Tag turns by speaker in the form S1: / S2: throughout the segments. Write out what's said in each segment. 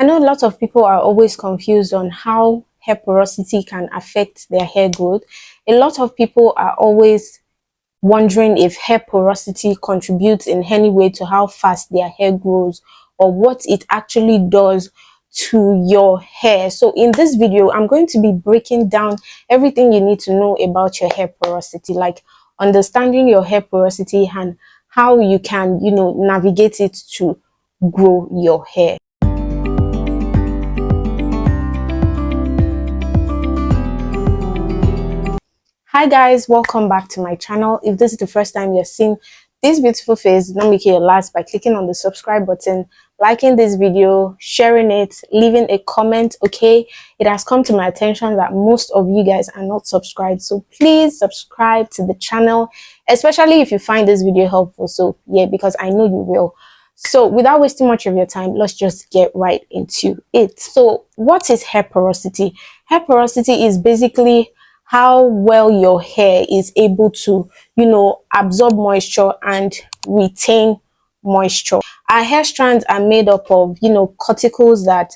S1: I know a lot of people are always confused on how hair porosity can affect their hair growth. A lot of people are always wondering if hair porosity contributes in any way to how fast their hair grows or what it actually does to your hair. So in this video, I'm going to be breaking down everything you need to know about your hair porosity, like understanding your hair porosity and how you can, navigate it to grow your hair. Hi guys, welcome back to my channel. If this is the first time you're seeing this beautiful face, don't make it your last by clicking on the subscribe button, liking this video, sharing it, leaving a comment. Okay, it has come to my attention that most of you guys are not subscribed, so please subscribe to the channel, especially if you find this video helpful. So yeah, because I know you will. So without wasting much of your time, let's just get right into it. So what is hair porosity? Hair porosity is basically how well your hair is able to, absorb moisture and retain moisture. Our hair strands are made up of, cuticles that,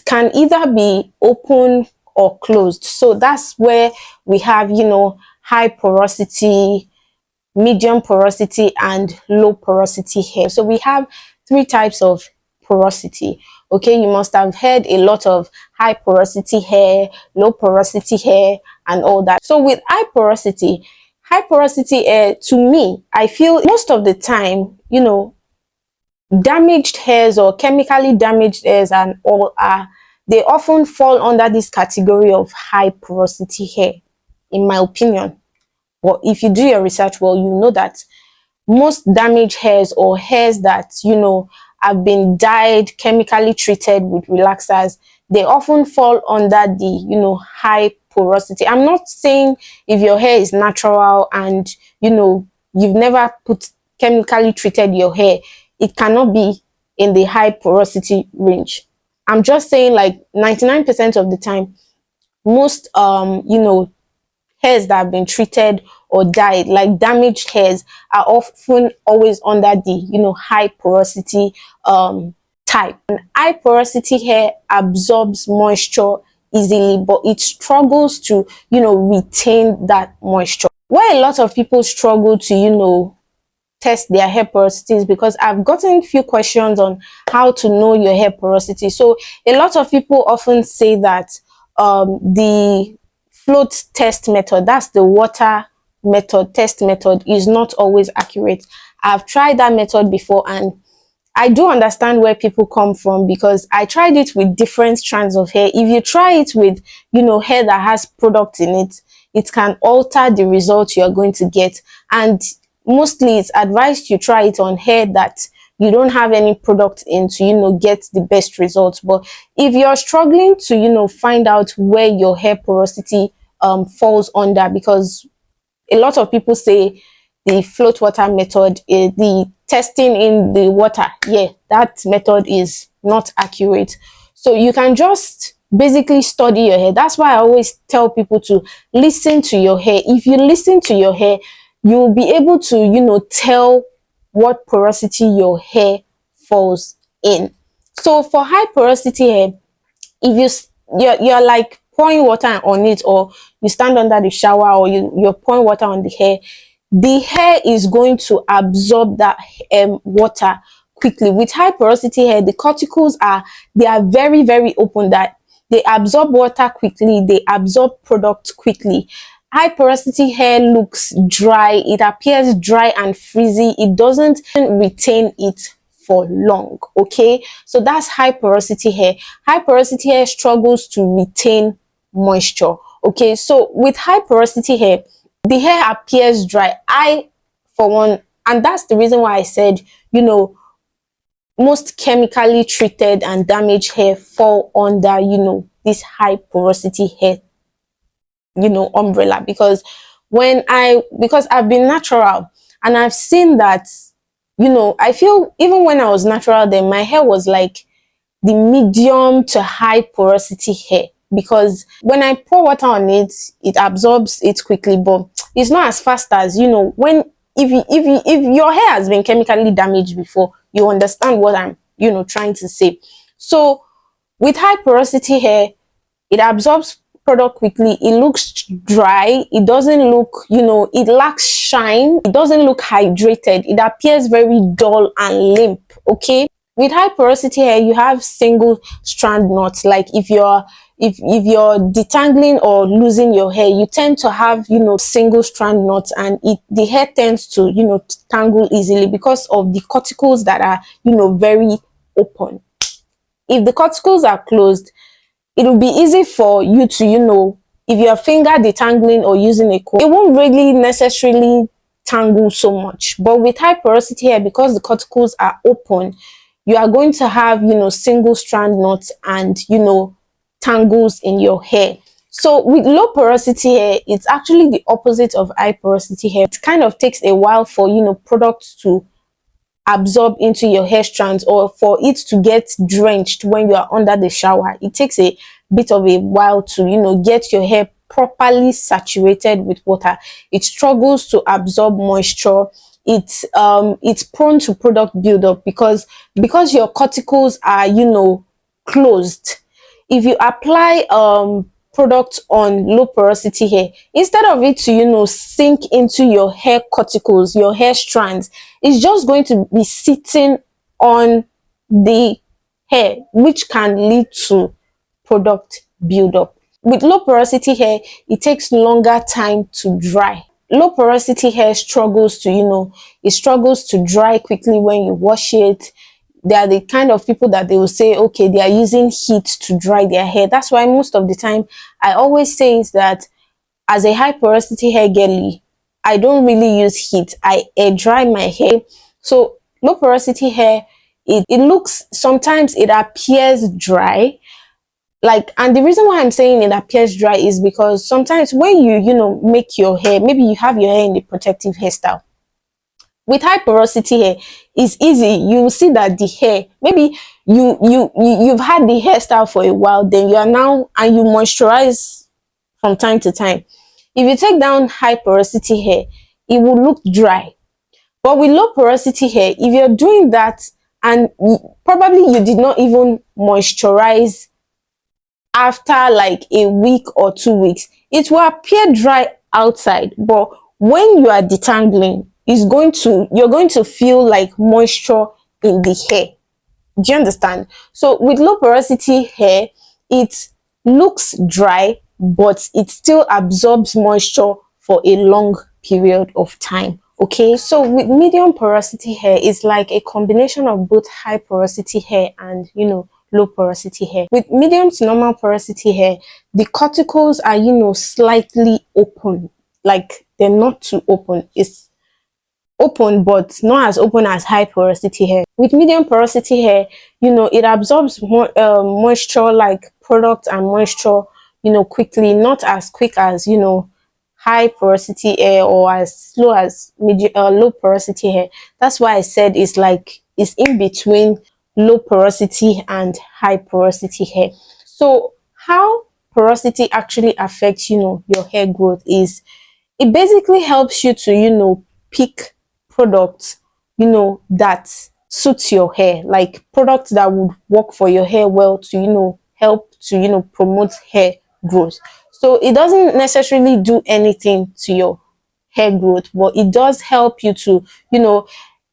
S1: can either be open or closed. So that's where we have, high porosity, medium porosity and low porosity hair. So we have three types of porosity. Okay, you must have heard a lot of high porosity hair, low porosity hair and all that. So with high porosity hair, to me, I feel most of the time, damaged hairs or chemically damaged hairs and all they often fall under this category of high porosity hair, in my opinion. But if you do your research well, you know that most damaged hairs or hairs that, have been dyed, chemically treated with relaxers, they often fall under the, high porosity. I'm not saying if your hair is natural and, you've never put chemically treated your hair, it cannot be in the high porosity range. I'm just saying like 99% of the time, most, hairs that have been treated or dyed, like damaged hairs, are often always under the high porosity type. And high porosity hair absorbs moisture easily, but it struggles to retain that moisture. Why a lot of people struggle to test their hair porosity is because I've gotten few questions on how to know your hair porosity. So a lot of people often say that the float test method, that's the water method test method, is not always accurate. I've tried that method before and I do understand where people come from, because I tried it with different strands of hair. If you try it with hair that has product in it, it can alter the result you're going to get. And mostly it's advised you try it on hair that you don't have any product in to get the best results. But if you're struggling to find out where your hair porosity falls under, because a lot of people say the float water method, the testing in the water, yeah, that method is not accurate. So you can just basically study your hair. That's why I always tell people to listen to your hair. If you listen to your hair, you'll be able to tell what porosity your hair falls in. So for high porosity hair, if you're like pouring water on it, or you stand under the shower, or you're pouring water on the hair is going to absorb that water quickly. With high porosity hair, the cuticles are very, very open, that they absorb water quickly, they absorb product quickly. High porosity hair looks dry, it appears dry and frizzy, it doesn't retain it for long. Okay, so that's high porosity hair. High porosity hair struggles to retain moisture. Okay, so with high porosity hair, the hair appears dry. For one, and that's the reason why I said most chemically treated and damaged hair fall under this high porosity hair umbrella. Because because I've been natural and I've seen that I feel even when I was natural, then my hair was like the medium to high porosity hair, because when I pour water on it, it absorbs it quickly, but it's not as fast as when if your hair has been chemically damaged before, you understand what I'm trying to say. So with high porosity hair, it absorbs product quickly, it looks dry, it doesn't look, it lacks shine, it doesn't look hydrated, it appears very dull and limp. Okay, with high porosity hair, you have single strand knots. Like if you're detangling or losing your hair, you tend to have single strand knots, and the hair tends to tangle easily because of the cuticles that are very open. If the cuticles are closed, it will be easy for you to, if your finger detangling or using a comb, it won't really necessarily tangle so much. But with high porosity hair, because the cuticles are open, you are going to have, single strand knots and, tangles in your hair. So with low porosity hair, it's actually the opposite of high porosity hair. It kind of takes a while for, products to absorb into your hair strands, or for it to get drenched when you are under the shower. It takes a bit of a while to get your hair properly saturated with water. It struggles to absorb moisture. It's prone to product buildup because your cuticles are closed. If you apply product on low porosity hair, instead of it to sink into your hair cuticles, your hair strands, it's just going to be sitting on the hair, which can lead to product buildup. With low porosity hair, it takes longer time to dry. Low porosity hair struggles to it struggles to dry quickly when you wash it. They are the kind of people that they will say, okay, they are using heat to dry their hair. That's why most of the time I always say is that, as a high porosity hair girly, I don't really use heat. I air dry my hair. So low porosity hair, it looks, sometimes it appears dry. Like, and the reason why I'm saying it appears dry is because sometimes when you make your hair, maybe you have your hair in the protective hairstyle. With high porosity hair, it's easy. You will see that the hair, maybe you've had the hairstyle for a while, then you are now, and you moisturize from time to time. If you take down high porosity hair, it will look dry. But with low porosity hair, if you're doing that, and probably you did not even moisturize after like a week or 2 weeks, it will appear dry outside, but when you are detangling, you're going to feel like moisture in the hair. Do you understand? So with low porosity hair, it looks dry, but it still absorbs moisture for a long period of time. Okay, so with medium porosity hair, it's like a combination of both high porosity hair and low porosity hair. With medium to normal porosity hair, the cuticles are slightly open, like they're not too open. It's open, but not as open as high porosity hair. With medium porosity hair, it absorbs more moisture, like product and moisture, quickly, not as quick as high porosity hair, or as slow as low porosity hair. That's why I said it's in between low porosity and high porosity hair. So how porosity actually affects your hair growth is, it basically helps you to pick products that suits your hair, like products that would work for your hair well, to help to promote hair growth. So it doesn't necessarily do anything to your hair growth, but it does help you to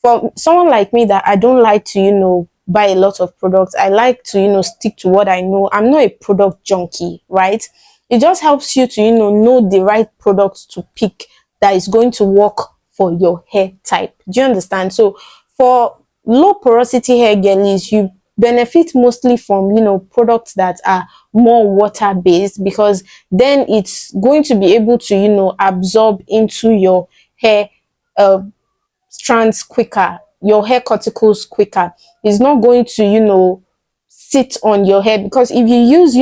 S1: for someone like me, that I don't like to buy a lot of products. I like to stick to what I know. I'm not a product junkie, right? It just helps you to know the right products to pick that is going to work for your hair type. Do you understand? So for low porosity hair girlies, you benefit mostly from products that are more water based, because then it's going to be able to absorb into your hair uh, strands quicker, your hair cuticles quicker. It's not going to sit on your hair, because if you use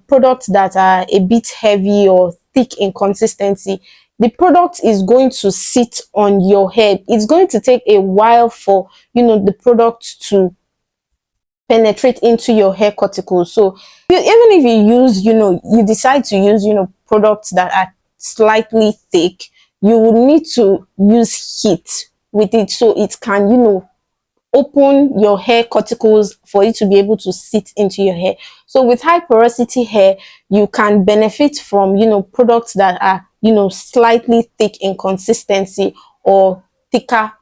S1: products that are a bit heavy or thick in consistency, the product is going to sit on your head. It's going to take a while for the product to penetrate into your hair cuticles. So even if you use you decide to use products that are slightly thick, you will need to use heat with it, so it can open your hair cuticles for it to be able to sit into your hair. So with high porosity hair, you can benefit from, products that are, slightly thick in consistency or thicker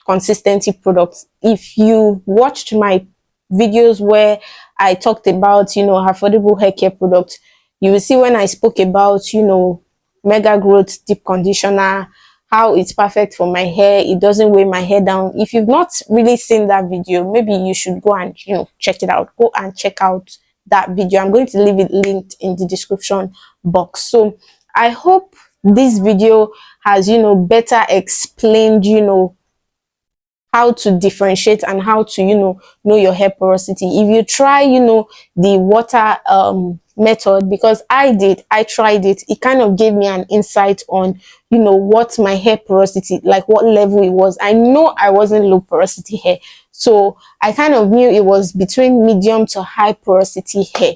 S1: consistency products. If you watched my videos where I talked about, affordable hair care products, you will see when I spoke about, mega growth deep conditioner, how it's perfect for my hair, it doesn't weigh my hair down. If you've not really seen that video, maybe you should go and, check it out. Go and check out that video. I'm going to leave it linked in the description box. So I hope this video has, better explained, how to differentiate and how to, know your hair porosity. If you try, the water method, because I tried it, it kind of gave me an insight on, what my hair porosity, like what level it was. I know I wasn't low porosity hair, so I kind of knew it was between medium to high porosity hair.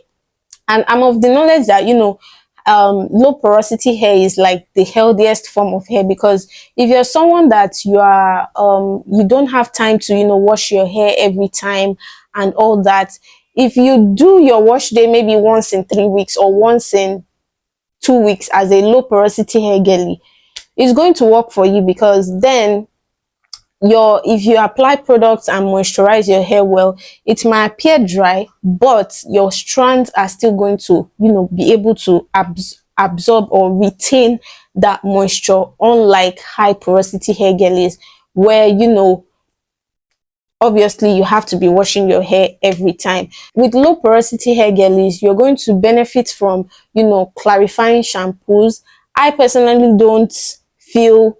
S1: And I'm of the knowledge that, low porosity hair is like the healthiest form of hair, because if you're someone that you don't have time to, wash your hair every time and all that, if you do your wash day maybe once in 3 weeks or once in 2 weeks as a low porosity hair girly, it's going to work for you, because then if you apply products and moisturize your hair well, it might appear dry, but your strands are still going to, be able to absorb or retain that moisture, unlike high porosity hair girlies, where, obviously you have to be washing your hair every time. With low porosity hair girlies, you're going to benefit from, clarifying shampoos. I personally don't feel,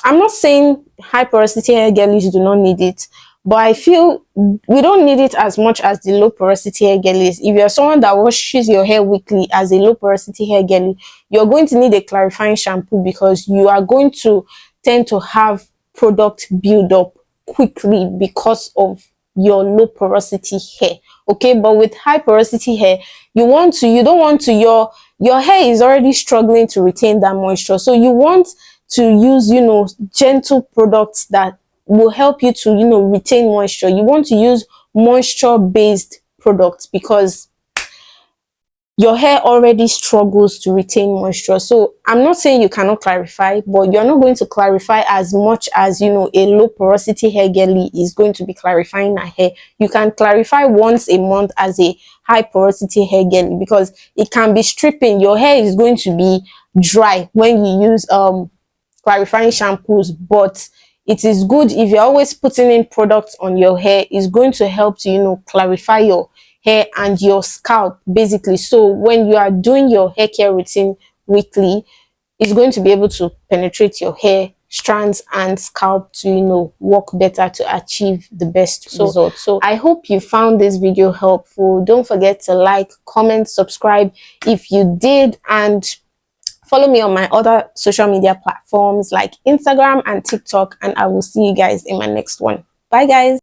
S1: I'm not saying high porosity hair girlies do not need it, but I feel we don't need it as much as the low porosity hair girlies. If you're someone that washes your hair weekly as a low porosity hair girly, you're going to need a clarifying shampoo, because you are going to tend to have product build up quickly because of your low porosity hair. Okay, but with high porosity hair, you don't want to, your hair is already struggling to retain that moisture, so you want to use, gentle products that will help you to, retain moisture. You want to use moisture based products, because your hair already struggles to retain moisture. So I'm not saying you cannot clarify, but you're not going to clarify as much as, a low porosity hair girly is going to be clarifying her hair. You can clarify once a month as a high porosity hair girly, because it can be stripping. Your hair is going to be dry when you use clarifying shampoos, but it is good if you're always putting in products on your hair. It's going to help to, clarify your hair and your scalp, basically. So when you are doing your hair care routine weekly, it's going to be able to penetrate your hair strands and scalp to, work better to achieve the best result. So I hope you found this video helpful. Don't forget to like, comment, subscribe if you did, and follow me on my other social media platforms like Instagram and TikTok, and I will see you guys in my next one. Bye guys.